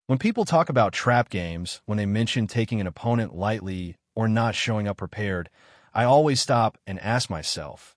When people talk about trap games, when they mention taking an opponent lightly or not showing up prepared, I always stop and ask myself,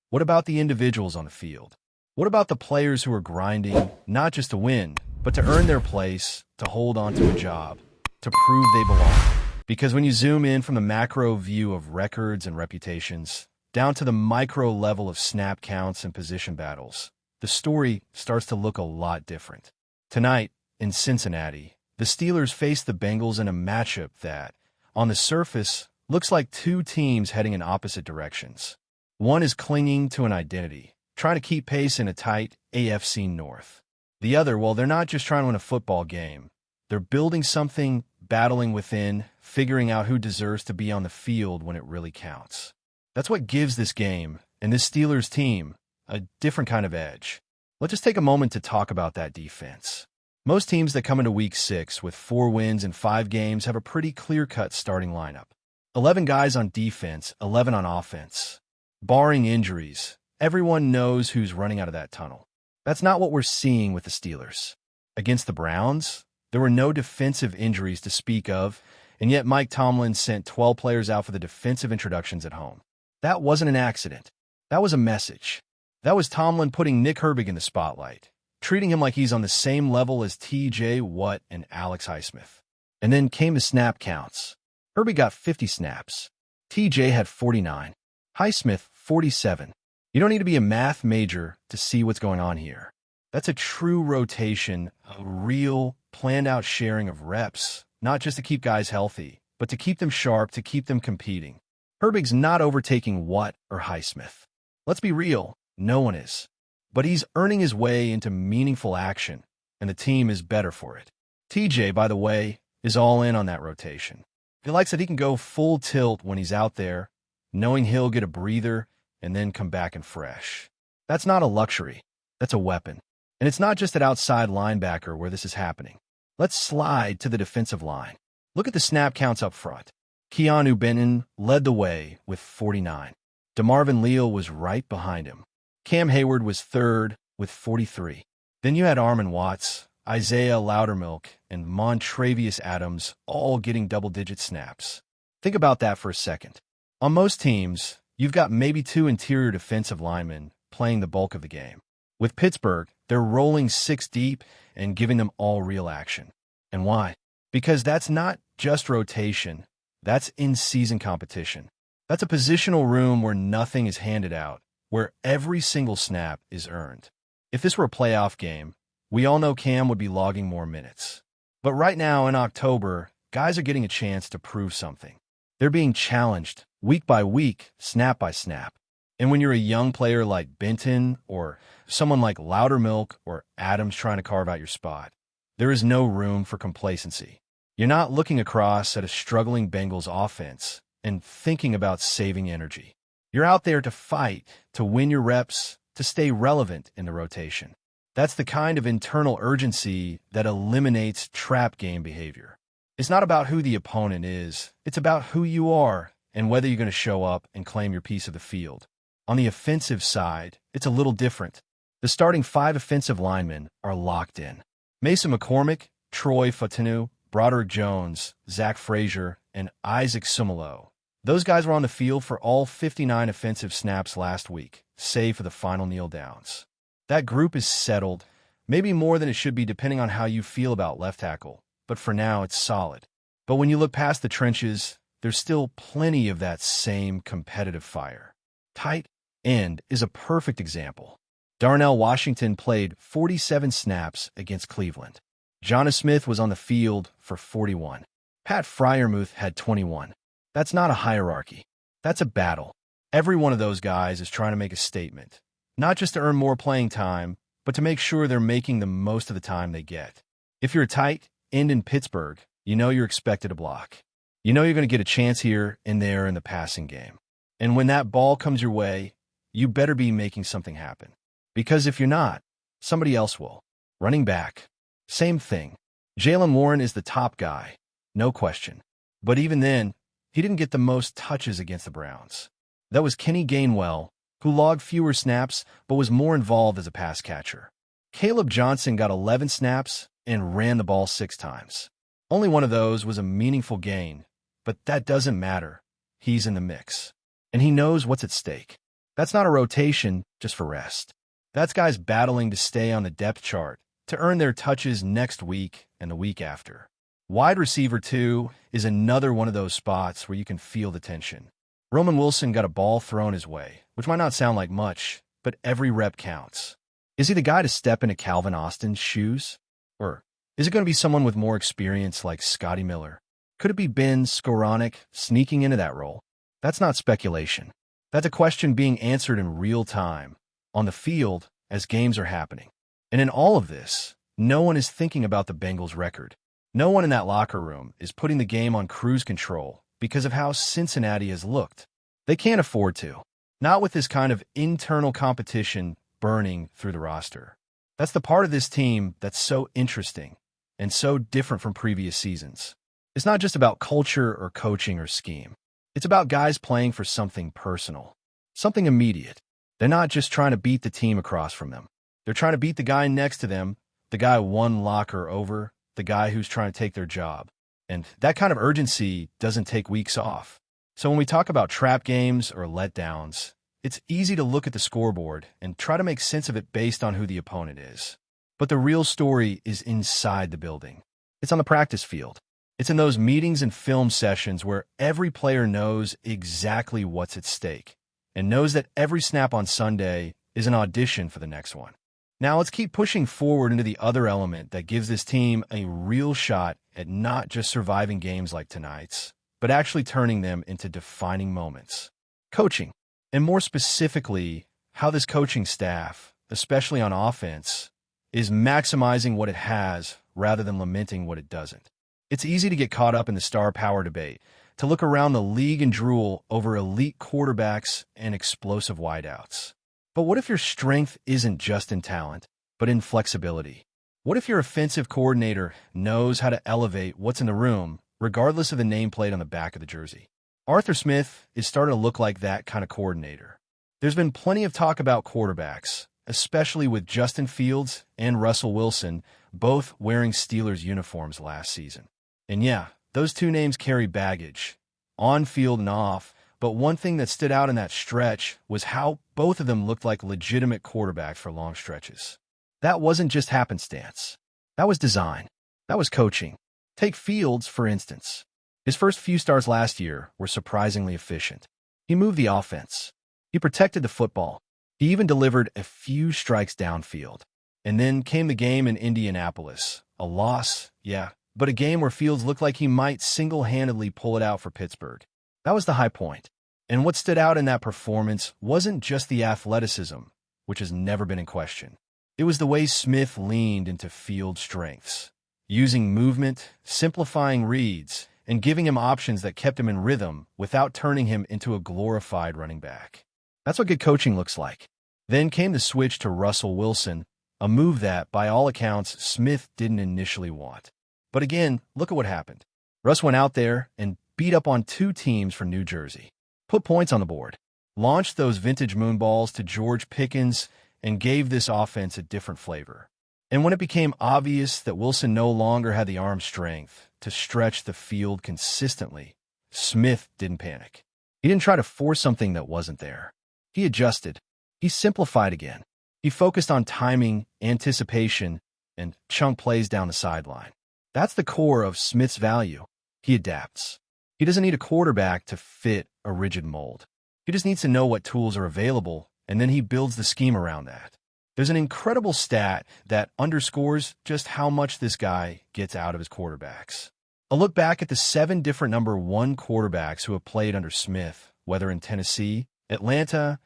what about the individuals on the field? What about the players who are grinding, not just to win, but to earn their place, to hold on to a job, to prove they belong? Because when you zoom in from the macro view of records and reputations, down to the micro level of snap counts and position battles, the story starts to look a lot different. Tonight, in Cincinnati, the Steelers face the Bengals in a matchup that, on the surface, looks like two teams heading in opposite directions. One is clinging to an identity, trying to keep pace in a tight AFC North. The other, well, they're not just trying to win a football game. They're building something, battling within, figuring out who deserves to be on the field when it really counts. That's what gives this game, and this Steelers team, a different kind of edge. Let's just take a moment to talk about that defense. Most teams that come into Week 6 with 4 wins in 5 games have a pretty clear-cut starting lineup. 11 guys on defense, 11 on offense. Barring injuries, everyone knows who's running out of that tunnel. That's not what we're seeing with the Steelers. Against the Browns, there were no defensive injuries to speak of, and yet Mike Tomlin sent 12 players out for the defensive introductions at home. That wasn't an accident. That was a message. That was Tomlin putting Nick Herbig in the spotlight, treating him like he's on the same level as T.J. Watt and Alex Highsmith. And then came the snap counts. Herbig got 50 snaps. T.J. had 49. Highsmith, 47. You don't need to be a math major to see what's going on here. That's a true rotation, a real, planned-out sharing of reps, not just to keep guys healthy, but to keep them sharp, to keep them competing. Herbig's not overtaking Watt or Highsmith. Let's be real, no one is. But he's earning his way into meaningful action, and the team is better for it. TJ, by the way, is all in on that rotation. He likes that he can go full tilt when he's out there, knowing he'll get a breather and then come back and fresh. That's not a luxury. That's a weapon. And it's not just at outside linebacker where this is happening. Let's slide to the defensive line. Look at the snap counts up front. Keanu Benton led the way with 49. DeMarvin Leal was right behind him. Cam Hayward was third with 43. Then you had Armon Watts, Isaiah Loudermilk, and Montravius Adams all getting double-digit snaps. Think about that for a second. On most teams, you've got maybe 2 interior defensive linemen playing the bulk of the game. With Pittsburgh, they're rolling 6 deep and giving them all real action. And why? Because that's not just rotation. That's in-season competition. That's a positional room where nothing is handed out, where every single snap is earned. If this were a playoff game, we all know Cam would be logging more minutes. But right now in October, guys are getting a chance to prove something. They're being challenged week by week, snap by snap. And when you're a young player like Benton or someone like Loudermilk or Adams trying to carve out your spot, there is no room for complacency. You're not looking across at a struggling Bengals offense and thinking about saving energy. You're out there to fight, to win your reps, to stay relevant in the rotation. That's the kind of internal urgency that eliminates trap game behavior. It's not about who the opponent is. It's about who you are and whether you're going to show up and claim your piece of the field. On the offensive side, it's a little different. The starting 5 offensive linemen are locked in. Mason McCormick, Troy Fautanu, Broderick Jones, Zach Frazier, and Isaac Sumalo. Those guys were on the field for all 59 offensive snaps last week, save for the final kneel downs. That group is settled, maybe more than it should be depending on how you feel about left tackle, but for now it's solid. But when you look past the trenches, there's still plenty of that same competitive fire. Tight end is a perfect example. Darnell Washington played 47 snaps against Cleveland. Jonas Smith was on the field for 41. Pat Freiermuth had 21. That's not a hierarchy. That's a battle. Every one of those guys is trying to make a statement, not just to earn more playing time, but to make sure they're making the most of the time they get. If you're a tight end in Pittsburgh, you know you're expected to block. You know you're going to get a chance here and there in the passing game. And when that ball comes your way, you better be making something happen. Because if you're not, somebody else will. Running back, same thing. Jaylen Warren is the top guy, no question. But even then, he didn't get the most touches against the Browns. That was Kenny Gainwell, who logged fewer snaps but was more involved as a pass catcher. Caleb Johnson got 11 snaps, and ran the ball 6 times. Only one of those was a meaningful gain, but that doesn't matter. He's in the mix, and he knows what's at stake. That's not a rotation just for rest. That's guys battling to stay on the depth chart, to earn their touches next week and the week after. Wide receiver 2 is another one of those spots where you can feel the tension. Roman Wilson got a ball thrown his way, which might not sound like much, but every rep counts. Is he the guy to step into Calvin Austin's shoes? Or is it going to be someone with more experience like Scotty Miller? Could it be Ben Skowronek sneaking into that role? That's not speculation. That's a question being answered in real time, on the field, as games are happening. And in all of this, no one is thinking about the Bengals' record. No one in that locker room is putting the game on cruise control because of how Cincinnati has looked. They can't afford to. Not with this kind of internal competition burning through the roster. That's the part of this team that's so interesting and so different from previous seasons. It's not just about culture or coaching or scheme. It's about guys playing for something personal, something immediate. They're not just trying to beat the team across from them. They're trying to beat the guy next to them, the guy one locker over, the guy who's trying to take their job. And that kind of urgency doesn't take weeks off. So when we talk about trap games or letdowns, it's easy to look at the scoreboard and try to make sense of it based on who the opponent is. But the real story is inside the building. It's on the practice field. It's in those meetings and film sessions where every player knows exactly what's at stake and knows that every snap on Sunday is an audition for the next one. Now let's keep pushing forward into the other element that gives this team a real shot at not just surviving games like tonight's, but actually turning them into defining moments. Coaching, and more specifically, how this coaching staff, especially on offense, is maximizing what it has rather than lamenting what it doesn't. It's easy to get caught up in the star power debate, to look around the league and drool over elite quarterbacks and explosive wideouts. But what if your strength isn't just in talent, but in flexibility? What if your offensive coordinator knows how to elevate what's in the room, regardless of the nameplate on the back of the jersey? Arthur Smith is starting to look like that kind of coordinator. There's been plenty of talk about quarterbacks, especially with Justin Fields and Russell Wilson both wearing Steelers uniforms last season. And yeah, those two names carry baggage, on field and off, but one thing that stood out in that stretch was how both of them looked like legitimate quarterbacks for long stretches. That wasn't just happenstance. That was design. That was coaching. Take Fields, for instance. His first few starts last year were surprisingly efficient. He moved the offense. He protected the football. He even delivered a few strikes downfield. And then came the game in Indianapolis. A loss, yeah, but a game where Fields looked like he might single-handedly pull it out for Pittsburgh. That was the high point. And what stood out in that performance wasn't just the athleticism, which has never been in question. It was the way Smith leaned into Fields' strengths, using movement, simplifying reads, and giving him options that kept him in rhythm without turning him into a glorified running back. That's what good coaching looks like. Then came the switch to Russell Wilson, a move that, by all accounts, Smith didn't initially want. But again, look at what happened. Russ went out there and beat up on 2 teams from New Jersey, put points on the board, launched those vintage moonballs to George Pickens, and gave this offense a different flavor. And when it became obvious that Wilson no longer had the arm strength to stretch the field consistently, Smith didn't panic. He didn't try to force something that wasn't there. He adjusted. He simplified again. He focused on timing, anticipation, and chunk plays down the sideline. That's the core of Smith's value. He adapts. He doesn't need a quarterback to fit a rigid mold. He just needs to know what tools are available, and then he builds the scheme around that. There's an incredible stat that underscores just how much this guy gets out of his quarterbacks. A look back at the 7 different number 1 quarterbacks who have played under Smith, whether in Tennessee, Atlanta,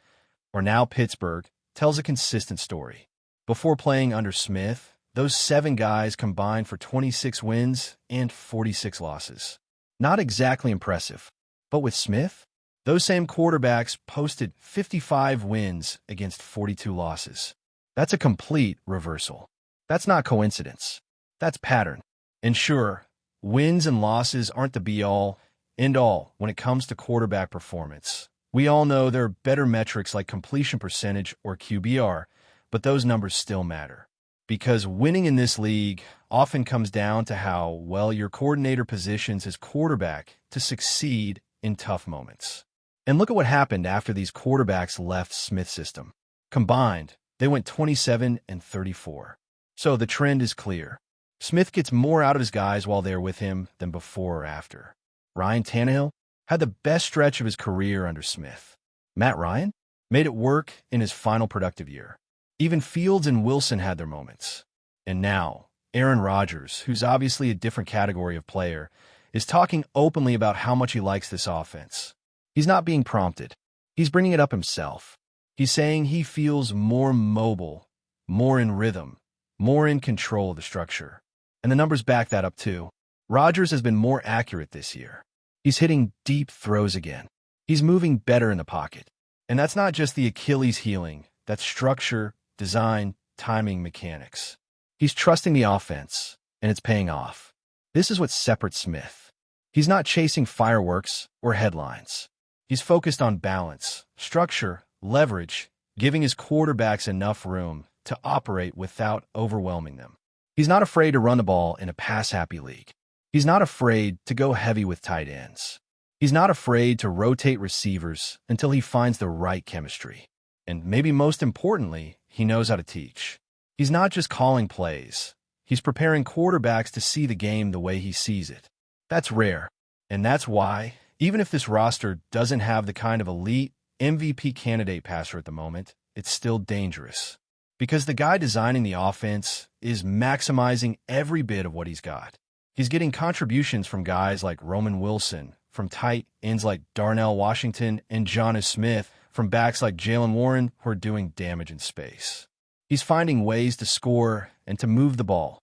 or now Pittsburgh, tells a consistent story. Before playing under Smith, those 7 guys combined for 26 wins and 46 losses. Not exactly impressive. But with Smith, those same quarterbacks posted 55 wins against 42 losses. That's a complete reversal. That's not coincidence. That's pattern. And sure, wins and losses aren't the be-all, end-all when it comes to quarterback performance. We all know there are better metrics like completion percentage or QBR, but those numbers still matter. because winning in this league often comes down to how well your coordinator positions his quarterback to succeed in tough moments. And look at what happened after these quarterbacks left Smith's system. Combined, they went 27-34. So the trend is clear. Smith gets more out of his guys while they're with him than before or after. Ryan Tannehill had the best stretch of his career under Smith. Matt Ryan made it work in his final productive year. Even Fields and Wilson had their moments. And now, Aaron Rodgers, who's obviously a different category of player, is talking openly about how much he likes this offense. He's not being prompted. He's bringing it up himself. He's saying he feels more mobile, more in rhythm, more in control of the structure. And the numbers back that up too. Rodgers has been more accurate this year. He's hitting deep throws again. He's moving better in the pocket. And that's not just the Achilles healing. That's structure, design, timing, mechanics. He's trusting the offense, and it's paying off. This is what separates Smith. He's not chasing fireworks or headlines. He's focused on balance, structure, leverage, giving his quarterbacks enough room to operate without overwhelming them. He's not afraid to run the ball in a pass-happy league. He's not afraid to go heavy with tight ends. He's not afraid to rotate receivers until he finds the right chemistry. And maybe most importantly, he knows how to teach. He's not just calling plays. He's preparing quarterbacks to see the game the way he sees it. That's rare. And that's why, even if this roster doesn't have the kind of elite MVP candidate passer at the moment, it's still dangerous. Because the guy designing the offense is maximizing every bit of what he's got. He's getting contributions from guys like Roman Wilson, from tight ends like Darnell Washington and Jonnu Smith, from backs like Jaylen Warren who are doing damage in space. He's finding ways to score and to move the ball,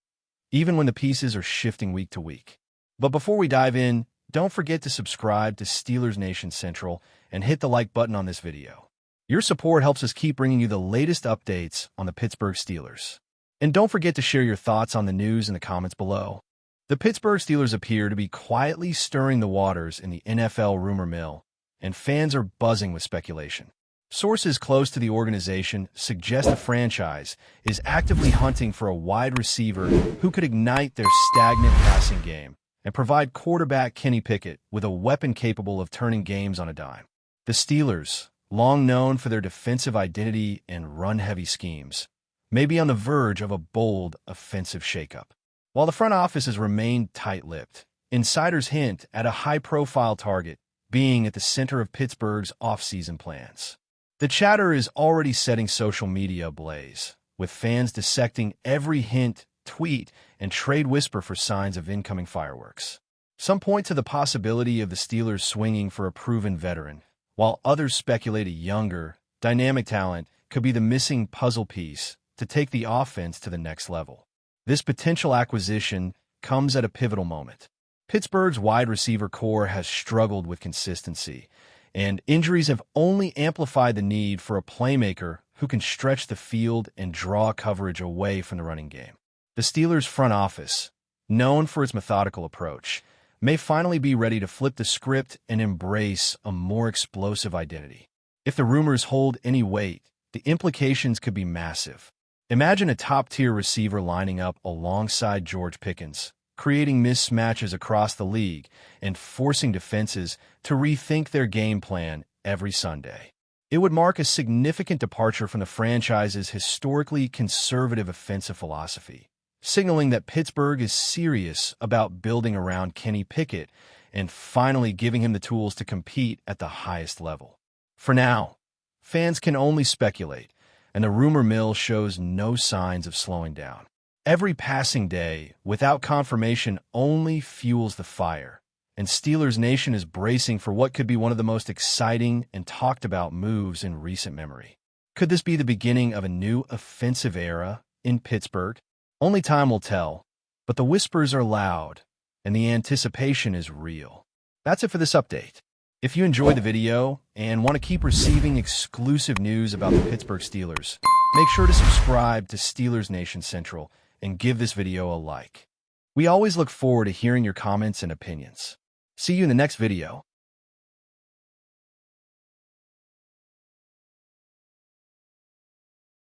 even when the pieces are shifting week to week. But before we dive in, don't forget to subscribe to Steelers Nation Central and hit the like button on this video. Your support helps us keep bringing you the latest updates on the Pittsburgh Steelers. And don't forget to share your thoughts on the news in the comments below. The Pittsburgh Steelers appear to be quietly stirring the waters in the NFL rumor mill, and fans are buzzing with speculation. Sources close to the organization suggest the franchise is actively hunting for a wide receiver who could ignite their stagnant passing game and provide quarterback Kenny Pickett with a weapon capable of turning games on a dime. The Steelers, long known for their defensive identity and run-heavy schemes, may be on the verge of a bold, offensive shakeup. While the front office has remained tight-lipped, insiders hint at a high-profile target being at the center of Pittsburgh's off-season plans. The chatter is already setting social media ablaze, with fans dissecting every hint, tweet, and trade whisper for signs of incoming fireworks. Some point to the possibility of the Steelers swinging for a proven veteran, while others speculate a younger, dynamic talent could be the missing puzzle piece to take the offense to the next level. This potential acquisition comes at a pivotal moment. Pittsburgh's wide receiver core has struggled with consistency, and injuries have only amplified the need for a playmaker who can stretch the field and draw coverage away from the running game. The Steelers' front office, known for its methodical approach, may finally be ready to flip the script and embrace a more explosive identity. If the rumors hold any weight, the implications could be massive. Imagine a top-tier receiver lining up alongside George Pickens, creating mismatches across the league and forcing defenses to rethink their game plan every Sunday. It would mark a significant departure from the franchise's historically conservative offensive philosophy, signaling that Pittsburgh is serious about building around Kenny Pickett and finally giving him the tools to compete at the highest level. For now, fans can only speculate, and the rumor mill shows no signs of slowing down. Every passing day, without confirmation, only fuels the fire, and Steelers Nation is bracing for what could be one of the most exciting and talked-about moves in recent memory. Could this be the beginning of a new offensive era in Pittsburgh? Only time will tell, but the whispers are loud, and the anticipation is real. That's it for this update. If you enjoyed the video and want to keep receiving exclusive news about the Pittsburgh Steelers, make sure to subscribe to Steelers Nation Central and give this video a like. We always look forward to hearing your comments and opinions. See you in the next video.